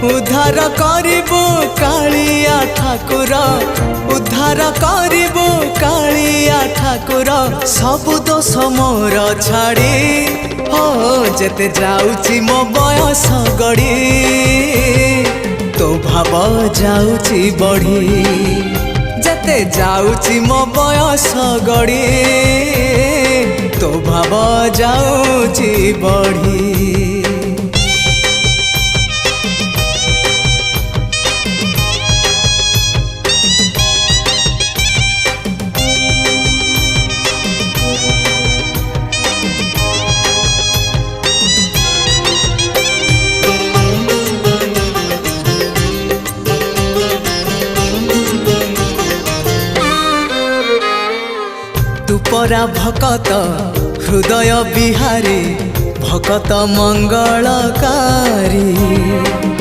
उद्धार करिबो कालिया ठाकुर उद्धार करिबो कालिया ठाकुर सबु दोष मोर छाड़ी हो जेते जाउची मो बयस गड़ी तो भाव जाउची बढ़ी जेते जाउची मो बयस गड़ी तो भाव जाउची बढ़ी। तू परा भकत हृदय बिहारी भकत मंगलकारी।